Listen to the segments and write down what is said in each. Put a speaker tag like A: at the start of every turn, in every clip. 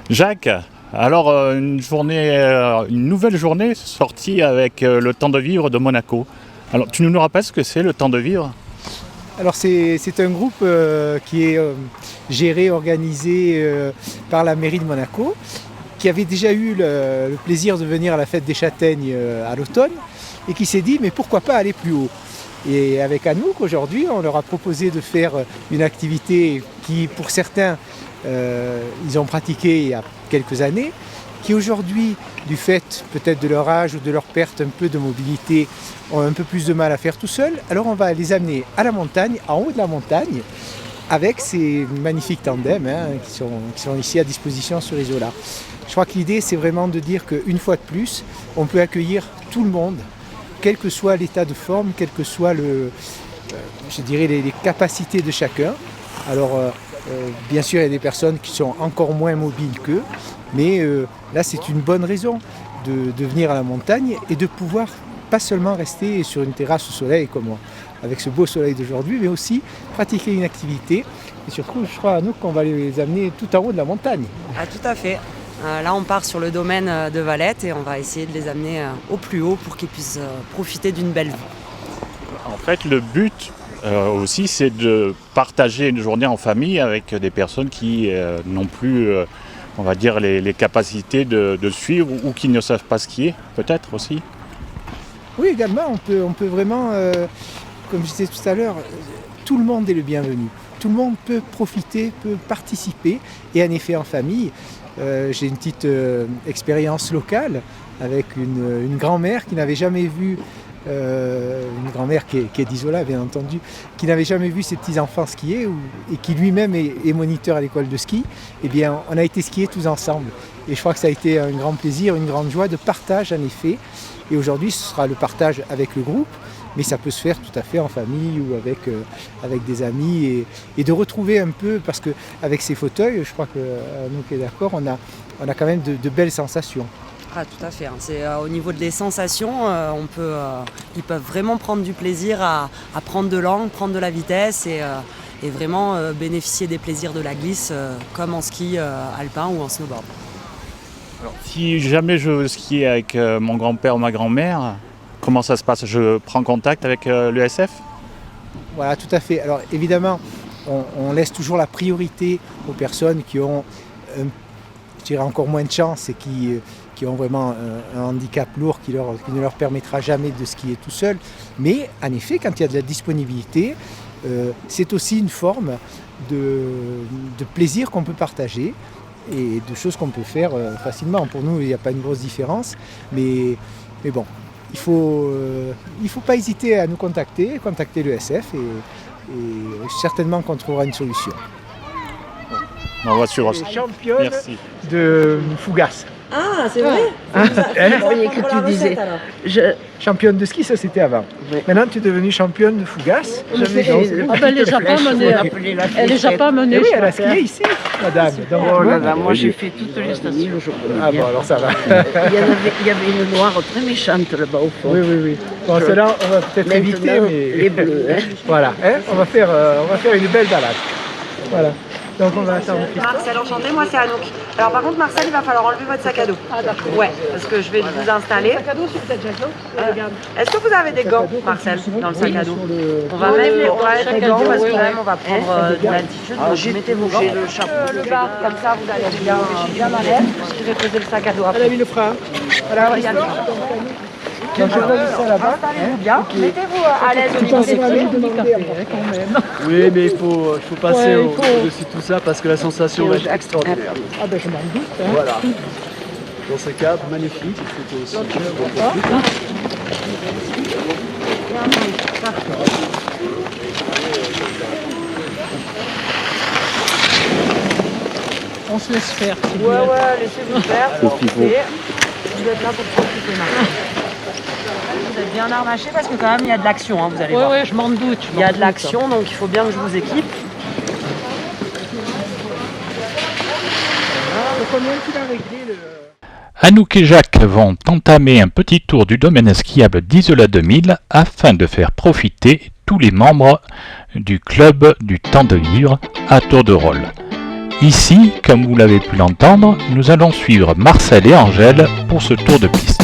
A: Jacques, alors une nouvelle journée sortie avec le temps de vivre de Monaco. Alors tu nous rappelles ce que c'est le temps de vivre?
B: Alors c'est un groupe qui est géré, organisé par la mairie de Monaco, qui avait déjà eu le plaisir de venir à la fête des châtaignes à l'automne et qui s'est dit mais pourquoi pas aller plus haut. Et avec Anouk aujourd'hui on leur a proposé de faire une activité qui pour certains ils ont pratiqué il y a quelques années, qui aujourd'hui, du fait peut-être de leur âge ou de leur perte un peu de mobilité, ont un peu plus de mal à faire tout seuls. Alors on va les amener à la montagne, en haut de la montagne, avec ces magnifiques tandems qui sont ici à disposition sur Isola. Je crois que l'idée c'est vraiment de dire qu'une fois de plus, on peut accueillir tout le monde, quel que soit l'état de forme, quel que soit je dirais les capacités de chacun. Alors bien sûr il y a des personnes qui sont encore moins mobiles qu'eux, mais là c'est une bonne raison de venir à la montagne et de pouvoir pas seulement rester sur une terrasse au soleil comme avec ce beau soleil d'aujourd'hui, mais aussi pratiquer une activité. Et surtout je crois à nous qu'on va les amener tout en haut de la montagne.
C: Ah, tout à fait. Là on part sur le domaine de Valette et on va essayer de les amener au plus haut pour qu'ils puissent profiter d'une belle vue.
A: En fait le but aussi c'est de partager une journée en famille avec des personnes qui n'ont plus on va dire les capacités de suivre ou qui ne savent pas skier peut-être aussi.
B: Oui également on peut vraiment comme je disais tout à l'heure, tout le monde est le bienvenu. Tout le monde peut profiter, peut participer et en effet en famille. J'ai une petite expérience locale avec une grand-mère qui n'avait jamais vu, une grand-mère qui est d'Isola bien entendu, qui n'avait jamais vu ses petits-enfants skier et qui lui-même est moniteur à l'école de ski. Eh bien on a été skier tous ensemble et je crois que ça a été un grand plaisir, une grande joie de partage en effet. Et aujourd'hui ce sera le partage avec le groupe, mais ça peut se faire tout à fait en famille ou avec des amis et de retrouver un peu, parce qu'avec ces fauteuils, je crois que nous qui est d'accord, on a quand même de belles sensations.
C: Ah, tout à fait. C'est, au niveau des sensations, ils peuvent vraiment prendre du plaisir à prendre de l'angle, prendre de la vitesse et vraiment bénéficier des plaisirs de la glisse comme en ski alpin ou en snowboard.
A: Alors, si jamais je veux skier avec mon grand-père ou ma grand-mère, comment ça se passe? Je prends contact avec l'ESF?
B: Voilà, tout à fait. Alors évidemment, on laisse toujours la priorité aux personnes qui ont, je dirais, encore moins de chance et qui ont vraiment un handicap lourd qui ne leur permettra jamais de skier tout seul. Mais en effet, quand il y a de la disponibilité, c'est aussi une forme de plaisir qu'on peut partager et de choses qu'on peut faire facilement. Pour nous, il n'y a pas une grosse différence, mais bon. Il faut pas hésiter à nous contacter l'ESF et certainement qu'on trouvera une solution.
A: On va suivre.
B: Championne
A: Merci.
B: de Fougas.
C: Ah, c'est vrai.
D: Je croyais que tu disais.
B: Championne de ski, ça c'était avant. Oui. Maintenant tu es devenue championne de Fougas.
D: Elle les a pas menés. Elle les a pas menés.
B: Oui, elle a skié ici, madame. Donc,
D: oh là là, moi j'ai fait toutes les stations.
B: Ah bon, alors ça va.
D: Il y avait une noire très méchante là-bas au fond.
B: Oui. Bon, celle-là, on va peut-être éviter, mais...
D: Les bleus, hein.
B: Voilà, on va faire une belle balade. Voilà. Donc on va attendre.
C: Marcel, enchanté, moi c'est Anouk. Alors par contre Marcel, il va falloir enlever votre sac à dos. Ah d'accord. Ouais, parce que je vais vous installer. Sac à dos, c'est peut-être est-ce que vous avez des gants, Marcel, dans le sac à dos? On va mettre des gants parce que quand même on va prendre de l'altitude. Donc mettez vos gants. Le chapeau, le bas, comme ça vous allez bien à l'aise. Je vais poser le sac à dos après.
B: Elle a mis le frein. Voilà, il y a le frein. Donc je pose ça là-bas.
C: Installez-vous bien. Mettez-vous à l'aise au niveau des pieds.
E: Oui, mais il faut passer au-dessus de tout ça parce que la sensation va être extraordinaire.
B: Ah ben je m'en doute.
E: Voilà. Dans ce cadre magnifique, c'était aussi.
D: On se laisse faire.
C: Ouais, laissez-vous faire. Vous êtes là pour profiter maintenant. Vous êtes bien harnaché parce que quand même il y a de l'action, vous allez voir.
D: Oui, je m'en doute.
C: Il y a de l'action, donc il faut bien que je vous équipe.
A: Anouk et Jacques vont entamer un petit tour du domaine skiable d'Isola 2000 afin de faire profiter tous les membres du club du temps de vivre à tour de rôle. Ici, comme vous l'avez pu l'entendre, nous allons suivre Marcel et Angèle pour ce tour de piste.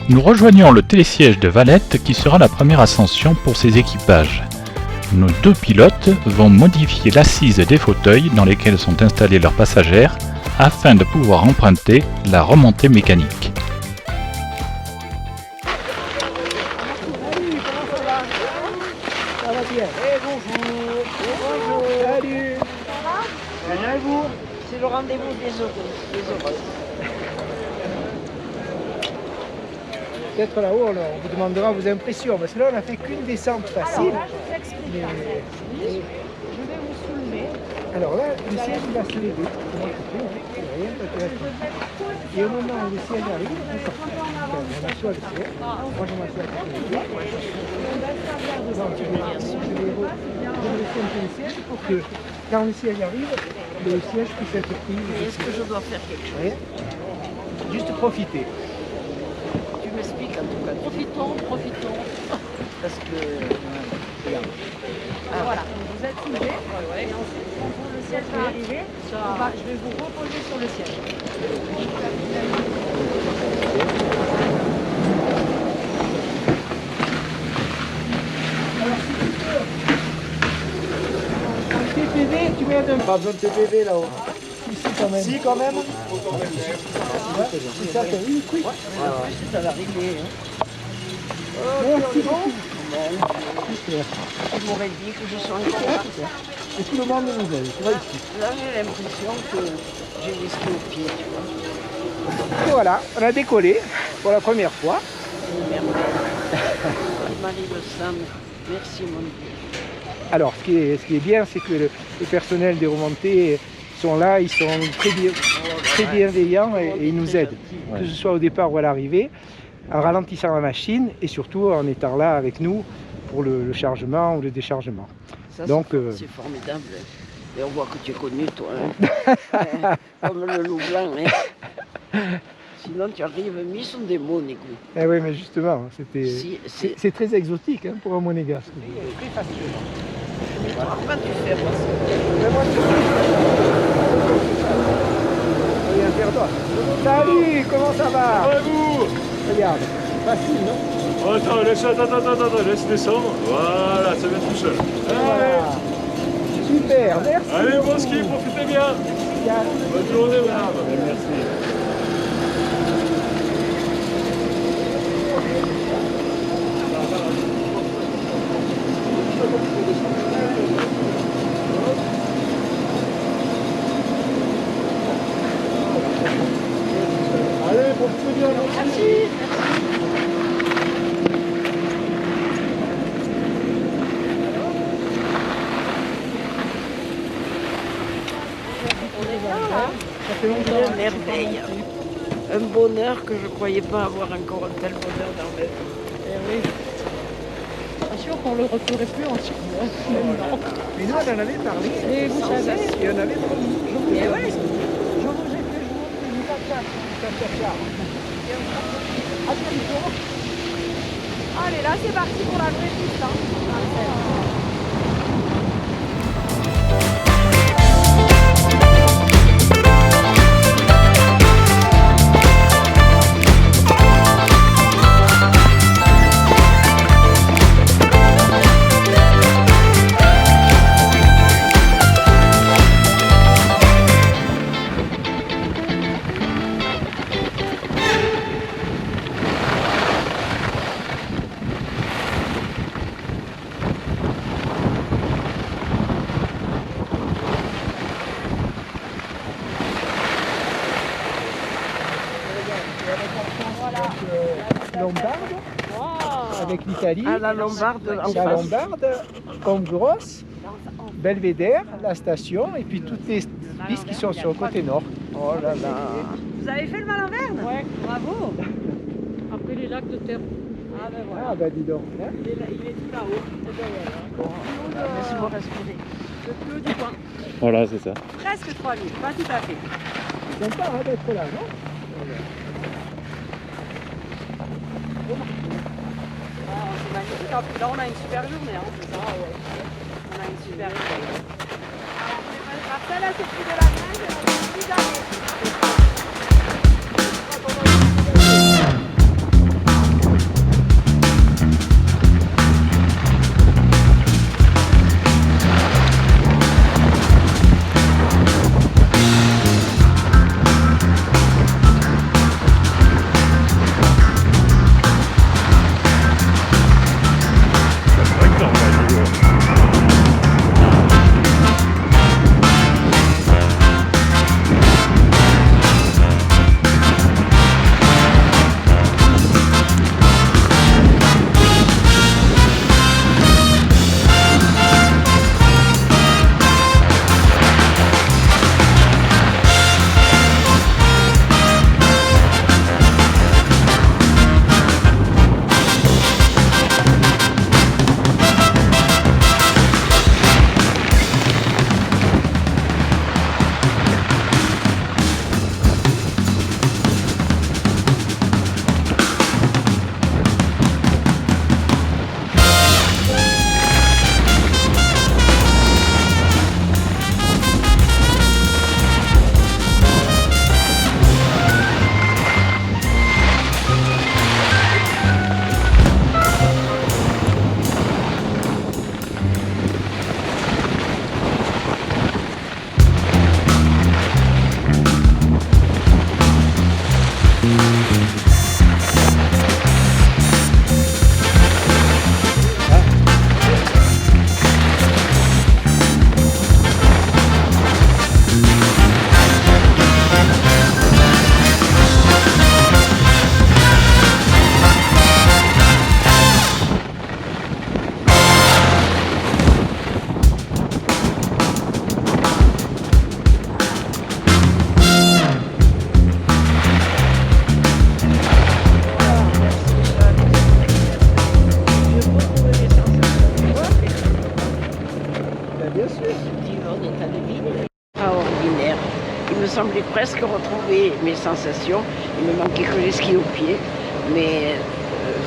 A: Nous rejoignons le télésiège de Valette qui sera la première ascension pour ces équipages. Nos deux pilotes vont modifier l'assise des fauteuils dans lesquels sont installés leurs passagères afin de pouvoir emprunter la remontée mécanique.
B: Ça va bien. Bonjour. Bonjour. Salut. Bien et vous?
C: C'est le rendez-vous des heureux.
B: Peut-être là-haut, on vous demandera vos impressions, parce que là, on n'a fait qu'une descente facile.
D: Alors là, je vous explique. Je vais vous soulever.
B: Alors là, le siège, il va se lever. Et au moment où le siège arrive, vous sortez. On m'assoit le siège. Moi, je m'assois à côté de lui. Donc, je vais laisser un peu le siège pour que, quand le siège arrive, le siège puisse être pris.
C: Est-ce que je dois faire quelque chose?
B: Rien. Juste profiter.
C: Tu m'expliques en tout cas.
D: Profitons.
C: Parce que...
D: Voilà, vous êtes soulevés. Et ensuite, quand le siège va arriver, je vais vous reposer sur le siège.
B: TPV, tu mets un... Pas besoin de TPV là-haut. Ici quand même. Si quand même. C'est ça, t'as vu, oui.
C: Ça va arriver.
B: Merci beaucoup.
C: Tu m'aurais dit que je sois encore là.
B: Et tout le monde nous aide, tu vois ici.
C: Là, j'ai l'impression que j'ai les skis au pied, tu vois.
B: Et voilà, on a décollé pour la première fois.
C: Merde. Marie Le Sam, merci mon Dieu.
B: Alors, ce qui est bien, c'est que le personnel des remontées sont là, ils sont très bienveillants et ils nous aident, que ce soit au départ ou à l'arrivée, en ralentissant la machine et surtout en étant là avec nous pour le chargement ou le déchargement.
C: Ça,
B: Donc,
C: c'est formidable. Et on voit que tu es connu, toi. Hein. Comme le loup blanc. Hein. Sinon, tu arrives mis sur des monégasques.
B: Eh oui, mais justement, c'est très exotique hein, pour un monégasque.
C: Très facile. Comment tu fais, moi?
B: Salut, comment ça va?
F: Ouais, vous.
B: Regarde, facile, non?
F: Attends, laisse descendre. Voilà, ça vient tout seul.
B: Voilà. Super, merci.
F: Allez,
B: beaucoup.
F: bon ski, profitez bien. Bonne journée, madame. Merci.
B: Allez, profitez bien.
C: Merci.
B: Ça fait longtemps.
C: Une merveille.
G: un bonheur que je ne croyais pas avoir encore un tel bonheur dans ma vie.
D: Eh oui. Bien sûr qu'on ne le referait plus en Suisse. Non.
B: Mais nous, on en avait parlé.
D: Et vous savez,
B: Et on avait promis.
G: Eh ouais.
D: je vous ai fait jouer une Allez, là c'est parti pour la vraie piste. Hein.
B: Lombarde, avec l'Italie.
G: Ah, la Lombarde en
B: La
G: face.
B: Lombarde, comme grosse, Belvédère, la station, et puis toutes les pistes qui sont sur le côté nord.
G: Oh là là.
C: Vous avez fait le Malin-Verne?
D: Ouais.
C: Bravo.
D: Après les lacs de terre.
C: Ah ben voilà.
B: Ah bah dis donc. Hein.
C: Il est tout là-haut.
G: Laisse-moi respirer.
C: Le plus haut du coin.
A: Voilà, c'est ça.
C: Presque 3000, pas tout à fait.
B: C'est sympa hein, d'être là, non?
C: Ah, c'est magnifique. En plus, là, on a une super journée. Hein, c'est ça, ouais. On a une super journée. Marcel, là, c'est plus de la neige. On a plus d'année.
G: Extraordinaire. Il me semblait presque retrouver mes sensations. Il me manquait que les skis aux pieds. Mais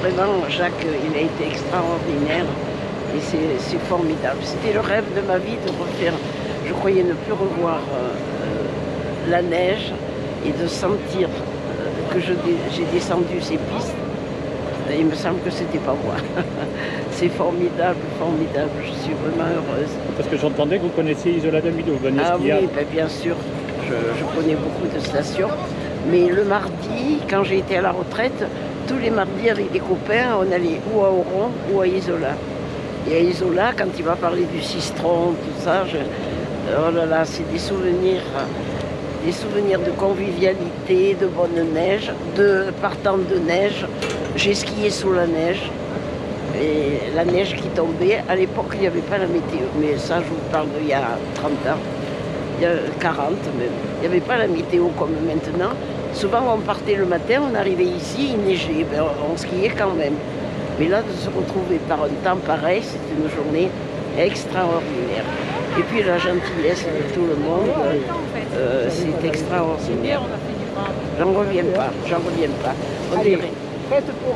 G: vraiment, Jacques, il a été extraordinaire. Et c'est formidable. C'était le rêve de ma vie de refaire. Je croyais ne plus revoir la neige et de sentir que j'ai descendu ces pistes. Et il me semble que c'était pas moi. C'est formidable, formidable. Je suis vraiment heureuse.
A: Parce que j'entendais que vous connaissiez Isola de Midi, vous venez skier.
G: Oui, ben bien sûr. Je connais beaucoup de stations. Mais le mardi, quand j'ai été à la retraite, tous les mardis avec des copains, on allait ou à Oron ou à Isola. Et à Isola, quand il va parler du Sistron, tout ça, oh là là, c'est des souvenirs de convivialité, de bonne neige, de partant de neige. J'ai skié sous la neige. Et la neige qui tombait, à l'époque il n'y avait pas la météo, mais ça je vous parle d'il y a 30 ans. il y a 40 même. Il n'y avait pas la météo comme maintenant. Souvent on partait le matin, on arrivait ici, il neigeait, ben, on skiait quand même. Mais là de se retrouver par un temps pareil, c'est une journée extraordinaire. Et puis la gentillesse de tout le monde, c'est extraordinaire. J'en reviens pas. On
B: Allez,
G: dirait.
B: prête pour...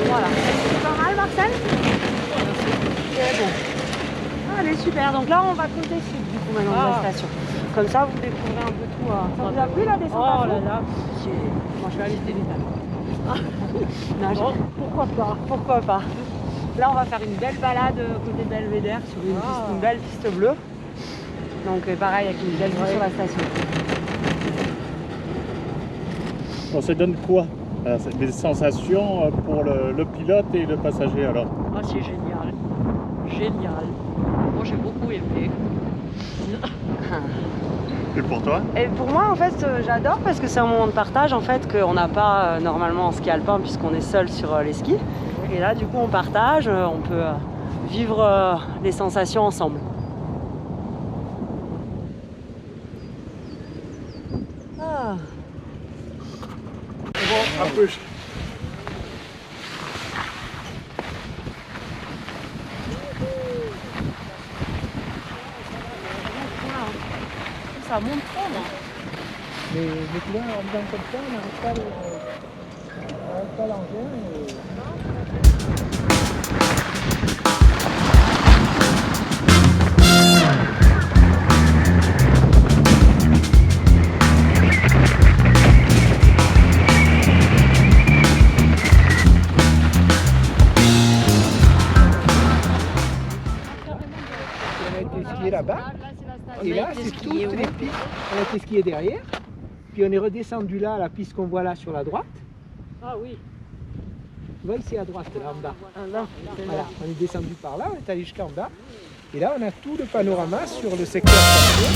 C: Voilà. C'est pas mal, Marcel? C'est bon. Allez, super. Donc là, on va côté sud, du coup, maintenant, de la station. Comme ça, vous découvrez un peu tout. Ça vous a plu, la descente à fond?
D: Oh là là, moi je vais aller l'étage.
C: Pourquoi pas? Là, on va faire une belle balade côté Belvédère sur une belle piste bleue. Donc, pareil, avec une belle vue sur la station.
A: On se donne quoi? Des sensations pour le pilote et le passager alors?
D: Ah, c'est génial. Génial. Moi j'ai beaucoup aimé.
A: Et pour toi?
C: Et pour moi, en fait, j'adore parce que c'est un moment de partage en fait qu'on n'a pas normalement en ski alpin puisqu'on est seul sur les skis. Et là, du coup, on partage, on peut vivre les sensations ensemble. Ah.
A: Bon, approche.
D: Ça monte trop là.
B: Mais tu vois, en faisant comme ça, on n'arrête pas l'engin. On a été skier là-bas. Et là, c'est toutes les pistes. On a été skier derrière. Puis on est redescendu là, à la piste qu'on voit là sur la droite.
D: Ah oui.
B: Tu vois ici à droite, là en bas.
C: Ah, non,
B: Voilà, on est descendu par là, on est allé jusqu'en bas. Et là, on a tout le panorama sur le secteur station.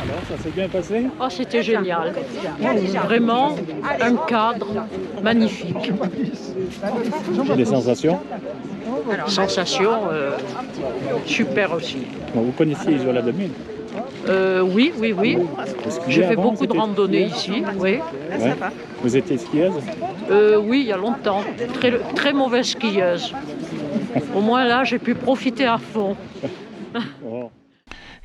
A: Alors, ça s'est bien passé?
D: Oh, c'était génial. Vraiment un cadre magnifique.
A: Des sensations?
D: Sensation super aussi.
A: Bon, vous connaissiez Isola 2000?
D: Oui. J'ai fait
A: avant,
D: beaucoup de
A: c'était
D: randonnées
A: skieur?
D: ici. Oui.
A: Ouais. Vous étiez skieuse?
D: Oui, il y a longtemps. Très mauvaise skieuse. Au moins là, j'ai pu profiter à fond.
A: Oh.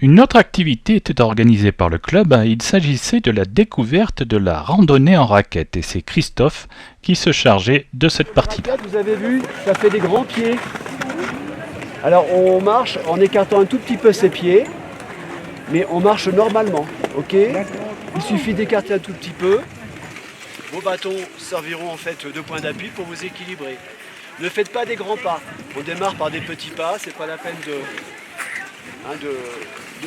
H: Une autre activité était organisée par le club, il s'agissait de la découverte de la randonnée en raquette et c'est Christophe qui se chargeait de cette partie-là.
E: Vous avez vu, ça fait des grands pieds. Alors on marche en écartant un tout petit peu ses pieds, mais on marche normalement, ok? Il suffit d'écarter un tout petit peu. Vos bâtons serviront en fait de point d'appui pour vous équilibrer. Ne faites pas des grands pas. On démarre par des petits pas, c'est pas la peine de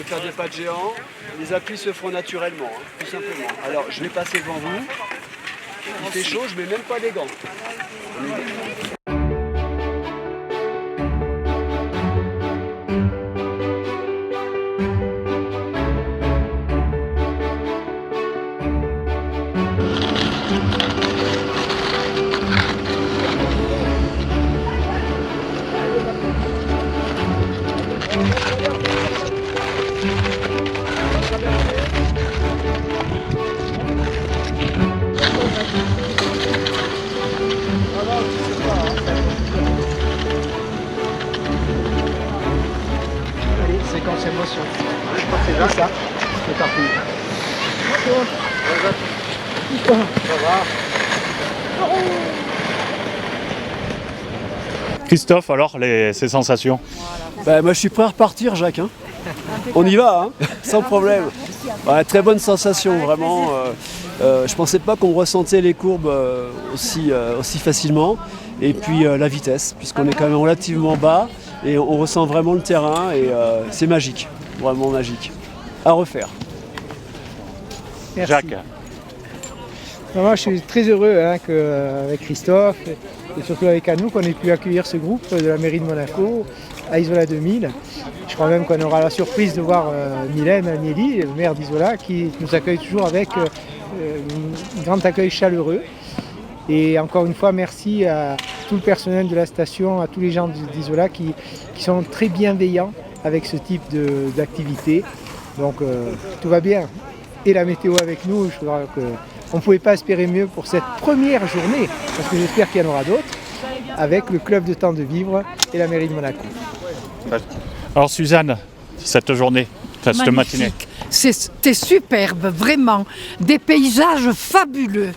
E: faire des pas de géant. Les appuis se feront naturellement, tout simplement. Alors je vais passer devant vous. Il fait chaud, je mets même pas les gants.
B: sensation. C'est ça, c'est parti.
A: Christophe, alors, ces sensations?
E: Moi je suis prêt à repartir, Jacques. Hein. On y va, hein, sans problème. Ouais, très bonne sensation, vraiment. Je pensais pas qu'on ressentait les courbes aussi facilement. Et puis la vitesse, puisqu'on est quand même relativement bas et on ressent vraiment le terrain et c'est magique, vraiment magique. À refaire.
B: Merci.
A: Jacques.
B: Moi, je suis très heureux avec Christophe et surtout avec Anouk qu'on ait pu accueillir ce groupe de la mairie de Monaco à Isola 2000. Je crois même qu'on aura la surprise de voir Mylène Agnelli, le maire d'Isola, qui nous accueille toujours avec un grand accueil chaleureux. Et encore une fois, merci à tout le personnel de la station, à tous les gens d'Isola qui sont très bienveillants avec ce type d'activité. Donc tout va bien. Et la météo avec nous, je crois qu'on ne pouvait pas espérer mieux pour cette première journée, parce que j'espère qu'il y en aura d'autres, avec le club de temps de vivre et la mairie de Monaco.
A: Alors Suzanne, cette journée, cette matinée.
I: C'était superbe, vraiment. Des paysages fabuleux.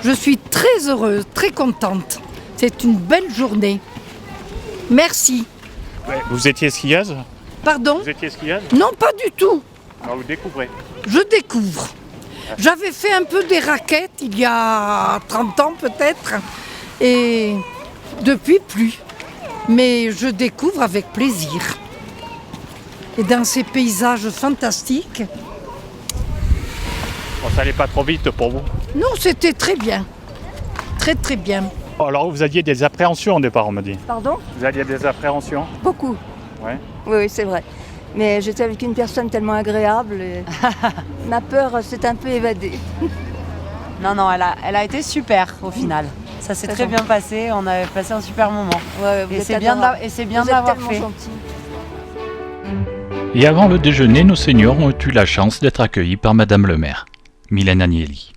I: Je suis très heureuse, très contente. C'est une belle journée. Merci.
A: Vous étiez skieuse?
I: Pardon?
A: Vous étiez skieuse?
I: Non, pas du tout.
A: Alors vous découvrez.
I: Je découvre. J'avais fait un peu des raquettes il y a 30 ans peut-être. Et depuis plus. Mais je découvre avec plaisir. Et dans ces paysages fantastiques.
A: Bon, ça n'allait pas trop vite pour vous?
I: Non, c'était très bien. Très très bien.
A: Alors vous aviez des appréhensions au départ, on m'a dit.
J: Pardon?
A: Vous aviez des appréhensions?
J: Beaucoup.
A: Ouais.
J: Oui, c'est vrai. Mais j'étais avec une personne tellement agréable et ma peur s'est un peu évadée.
C: Non, elle a été super au final. Ça s'est très bien passé, on a passé un super moment.
J: Ouais,
C: et c'est bien de l'avoir fait.
J: Gentil.
H: Et avant le déjeuner, nos seniors ont eu la chance d'être accueillis par Madame le maire, Mylène Agnelli.